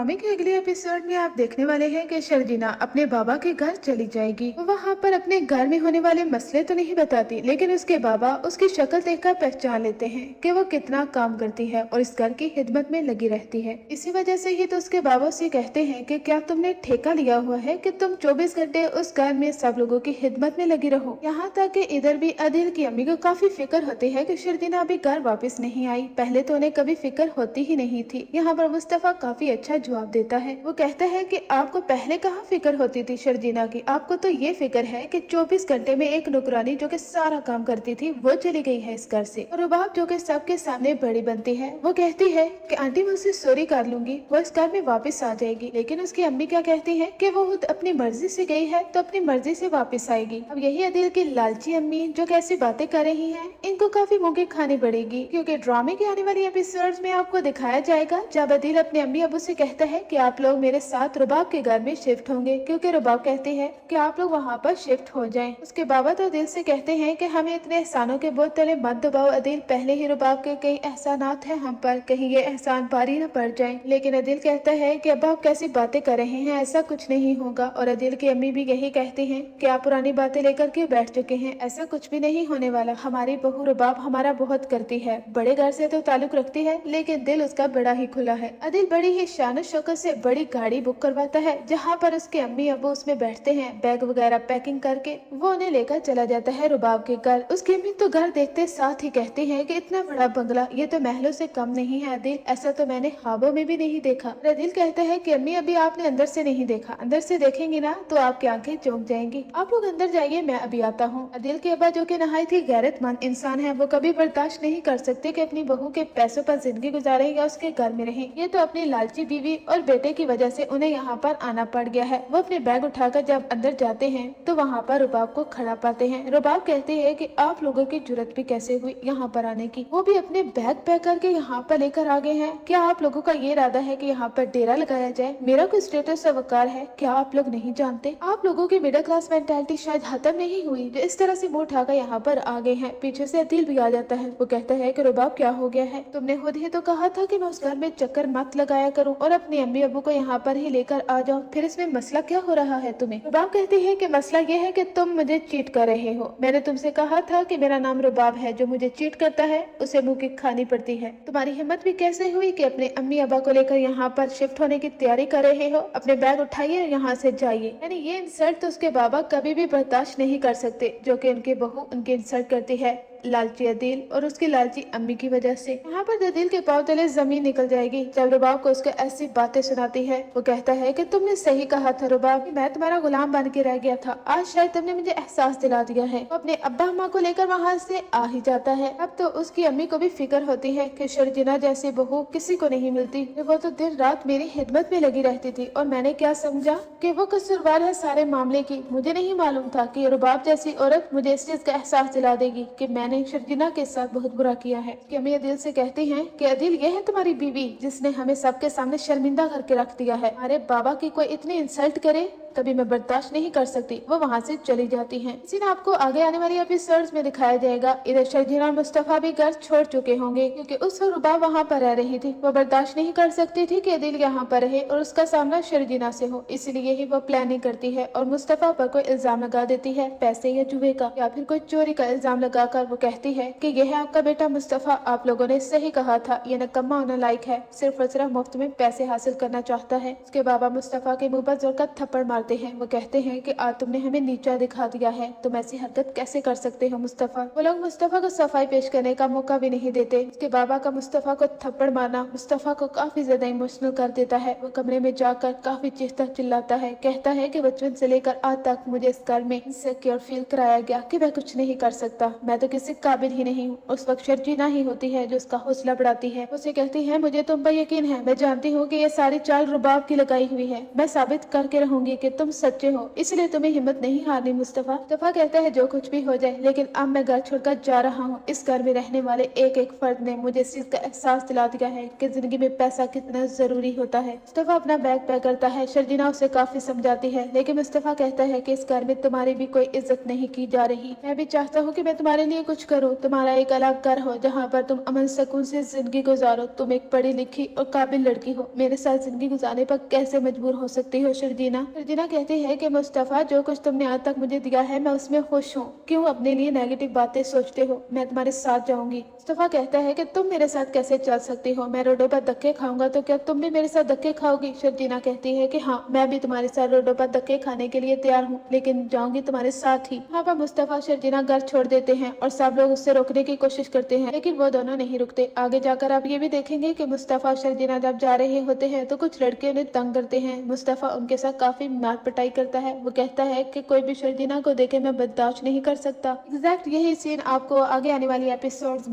ड्रामे के अगले एपिसोड में आप देखने वाले हैं कि शर्जीना अपने बाबा के घर चली जाएगी। वो वहाँ पर अपने घर में होने वाले मसले तो नहीं बताती, लेकिन उसके बाबा उसकी शक्ल देखकर पहचान लेते हैं कि वो कितना काम करती है और इस घर की खिदमत में लगी रहती है। इसी वजह से ही तो उसके बाबा से कहते हैं कि क्या तुमने ठेका लिया हुआ है कि तुम 24 घंटे उस घर में सब लोगों की खिदमत में लगी रहो। यहाँ तक कि इधर भी अदिल की अम्मी को काफी फिक्र होती है कि शर्जीना अभी घर वापस नहीं आई। पहले तो उन्हें कभी फिक्र होती ही नहीं थी। यहाँ पर मुस्तफा काफी अच्छा जवाब देता है। वो कहता है कि आपको पहले कहाँ फिक्र होती थी शर्जीना की, आपको तो ये फिक्र है कि 24 घंटे में एक नौकरानी जो कि सारा काम करती थी वो चली गई है इस घर से। और रुबाब जो कि सबके सामने बड़ी बनती है, वो कहती है कि आंटी मैं उससे सॉरी कर लूंगी, वो इस घर में वापस आ जाएगी। लेकिन उसकी अम्मी क्या कहती है कि वो खुद अपनी मर्जी से गई है तो अपनी मर्जी से वापस आएगी। अब यही अदिल की लालची अम्मी जो कैसी बातें कर रही है, इनको काफी मुंह खानी पड़ेगी, क्योंकि ड्रामे के आने वाली एपिसोड्स में आपको दिखाया जाएगा जब अदिल अपने अम्मी अबू से कहता है कि आप लोग मेरे साथ रुबाब के घर में शिफ्ट होंगे, क्योंकि रुबाब कहती है कि आप लोग वहाँ पर शिफ्ट हो जाएं। उसके बाबा तो अदिल से कहते हैं कि हमें इतने एहसानों के बोझ तले मत दबाओ अदिल, पहले ही रुबाब के कई एहसानात हैं हम पर, कहीं ये एहसान भारी न पड़ जाए। लेकिन अदिल कहता है कि अब आप कैसी बातें कर रहे हैं, ऐसा कुछ नहीं होगा। और अदिल की अम्मी भी यही कहती हैं कि आप पुरानी बातें लेकर के बैठ चुके हैं, ऐसा कुछ भी नहीं होने वाला। हमारी बहू रुबाब हमारा बहुत करती है, बड़े घर से तो ताल्लुक रखती है लेकिन दिल उसका बड़ा ही खुला है। अदिल बड़ी ही शान शौकत से बड़ी गाड़ी बुक करवाता है, जहाँ पर उसके अम्मी अबू उसमें बैठते हैं। बैग वगैरह पैकिंग करके वो उन्हें लेकर चला जाता है रुबाब के घर। उसकी अम्मी तो घर देखते साथ ही कहती है कि इतना बड़ा बंगला ये तो महलों से कम नहीं है अदिल, ऐसा तो मैंने ख्वाबों में भी नहीं देखा। अदिल कहता है कि अम्मी अभी आपने अंदर से नहीं देखा, अंदर से देखेंगी ना तो आपकी आंखें चौंक जाएंगी, आप लोग अंदर जाइए मैं अभी आता हूँ। अदिल के अब्बा जो कि नहायत ही गैरतमंद इंसान है, वो कभी बर्दाश्त नहीं कर सकते कि अपनी बहू के पैसों पर जिंदगी गुजारे या उसके घर में रहे। ये तो अपनी लालची बीवी और बेटे की वजह से उन्हें यहाँ पर आना पड़ गया है। वो अपने बैग उठाकर जब अंदर जाते हैं तो वहाँ पर रुबाब को खड़ा पाते हैं। रुबाब कहते हैं कि आप लोगों की जुर्रत भी कैसे हुई यहाँ पर आने की, वो भी अपने बैग पैक करके यहाँ पर लेकर आ गए हैं। क्या आप लोगों का ये इरादा है कि यहाँ पर डेरा लगाया जाए? मेरा कोई स्टेटस वकार है क्या आप लोग नहीं जानते? आप लोगों की मिडिल क्लास मेंटालिटी शायद खत्म नहीं हुई जो इस तरह से मुंह उठाकर यहाँ पर आ गए हैं। पीछे से अदिल भी आ जाता है। वो कहता है कि रुबाब क्या हो गया है, तुमने खुद ही तो कहा था कि मैं उस घर में चक्कर मत लगाया करूं और अपनी अम्मी अबू को यहाँ पर ही लेकर आ जाओ, फिर इसमें मसला क्या हो रहा है तुम्हें? रुबाब कहती है कि मसला ये है कि तुम मुझे चीट कर रहे हो। मैंने तुमसे कहा था कि मेरा नाम रुबाब है, जो मुझे चीट करता है उसे मुंह की खानी पड़ती है। तुम्हारी हिम्मत भी कैसे हुई कि अपने अम्मी अब्बा को लेकर यहाँ पर शिफ्ट होने की तैयारी कर रहे हो? अपने बैग उठाइए यहाँ से जाइए। यानी ये इंसल्ट तो उसके बाबा कभी भी बर्दाश्त नहीं कर सकते, जो कि उनकी बहू उनकी इंसल्ट करती है लालची अदिल और उसकी लालची अम्मी की वजह से। यहाँ पर अदिल के पांव तले जमीन निकल जाएगी जब रुबाब को उसके ऐसी बातें सुनाती है। वो कहता है कि तुमने सही कहा था रुबाब, मैं तुम्हारा गुलाम बन के रह गया था, आज शायद तुमने मुझे एहसास दिला दिया है। वो अपने अब्बा अम्मा को लेकर वहाँ से आ ही जाता है। अब तो उसकी अम्मी को भी फिक्र होती है कि शर्जीना जैसी बहू किसी को नहीं मिलती, वो तो दिन रात मेरी खिदमत में लगी रहती थी और मैंने क्या समझा कि वो कसूरवार है सारे मामले की। मुझे नहीं मालूम था कि रुबाब जैसी औरत मुझे इस चीज का एहसास दिला देगी कि मैंने शर्जीना के साथ बहुत बुरा किया है। कि अम्मी अदिल से कहती हैं कि अदिल ये है तुम्हारी बीवी जिसने हमें सबके सामने शर्मिंदा करके रख दिया है। अरे बाबा की कोई इतनी इंसल्ट करे तभी मैं बर्दाश्त नहीं कर सकती। वो वहाँ से चली जाती हैं। इसी ने आपको आगे आने वाली एपिसोड्स में दिखाया जाएगा। इधर शर्जीना और मुस्तफा भी घर छोड़ चुके होंगे, क्योंकि उस वक्त रुबाब वहाँ पर रह रही थी। वो बर्दाश्त नहीं कर सकती थी कि अदिल यहाँ पर रहे और उसका सामना शर्जीना से हो, इसलिए ही वो प्लानिंग करती है और मुस्तफा पर कोई इल्जाम लगा देती है, पैसे या जुए का या फिर कोई चोरी का इल्जाम लगाकर। वो कहती है कि यह है आपका बेटा मुस्तफा, आप लोगों ने सही कहा था, ये नकम्मा और नालायक है, सिर्फ और सिर्फ मुफ्त में पैसे हासिल करना चाहता है। उसके बाबा मुस्तफा के मुंह पर जोर का थप्पड़ मारते हैं। वो कहते हैं कि आज तुमने हमें नीचा दिखा दिया है, तुम ऐसी हरकत कैसे कर सकते हो मुस्तफा। वो लोग मुस्तफा को सफाई पेश करने का मौका भी नहीं देते। उसके बाबा का मुस्तफा को थप्पड़ मारना मुस्तफा को काफी ज्यादा इमोशनल कर देता है। वो कमरे में जाकर काफी चीखता चिल्लाता है, कहता है कि बचपन से लेकर आज तक मुझे इस घर में इनसिक्योर फील कराया गया कि मैं कुछ नहीं कर सकता, मैं तो किसी काबिल ही नहीं हूँ। उस वक्त शर्जीना ही होती है जो उसका हौसला बढ़ाती है। उसे कहती है मुझे तुम पर यकीन है, मैं जानती हूँ कि ये सारी चाल रुबाब की लगाई हुई है, मैं साबित करके रहूंगी कि तुम सच्चे हो, इसलिए तुम्हें हिम्मत नहीं हारनी मुस्तफा। मुस्तफा कहता है जो कुछ भी हो जाए, लेकिन अब मैं घर छोड़कर जा रहा हूँ। इस घर में रहने वाले एक एक फर्द ने मुझे इस चीज का एहसास दिला दिया है कि जिंदगी में पैसा कितना जरूरी होता है। मुस्तफा अपना बैग पैक करता है। शर्जीना उसे काफी समझाती है, लेकिन मुस्तफा कहता है कि इस घर में तुम्हारी भी कोई इज्जत नहीं की जा रही। मैं भी चाहता हूँ कि मैं तुम्हारे लिए कुछ करूँ, तुम्हारा एक अलग घर हो जहाँ पर तुम अमन सुकून से जिंदगी गुजारो। तुम एक पढ़ी लिखी और काबिल लड़की हो, मेरे साथ जिंदगी गुजारने पर कैसे मजबूर हो सकती हो शर्जीना। शर्जीना कहती है कि मुस्तफा जो कुछ तुमने आज तक मुझे दिया है मैं उसमें खुश हूँ, क्यों अपने लिए नेगेटिव बातें सोचते हो, मैं तुम्हारे साथ जाऊंगी। मुस्तफा कहता है कि तुम मेरे साथ कैसे चल सकती हो, मैं रोडों पर धक्के खाऊंगा तो क्या तुम भी मेरे साथ धक्के खाओगी। शर्जीना कहती है कि हाँ, मैं भी तुम्हारे साथ रोडों पर धक्के खाने के लिए तैयार हूँ, लेकिन जाऊंगी तुम्हारे साथ ही। वहाँ पर मुस्तफा शर्जीना घर छोड़ देते हैं और सब लोग उससे रोकने की कोशिश करते हैं, लेकिन वो दोनों नहीं रुकते। आगे जाकर आप ये भी देखेंगे कि मुस्तफा और शर्जीना जब जा रहे होते हैं तो कुछ लड़के उन्हें तंग करते हैं। मुस्तफा उनके साथ काफी मार पिटाई करता है। वो कहता है कि कोई भी शर्जीना को देखे मैं बर्दाश्त नहीं कर सकता। एग्जैक्ट यही सीन आपको आगे आने वाली एपिसोड्स में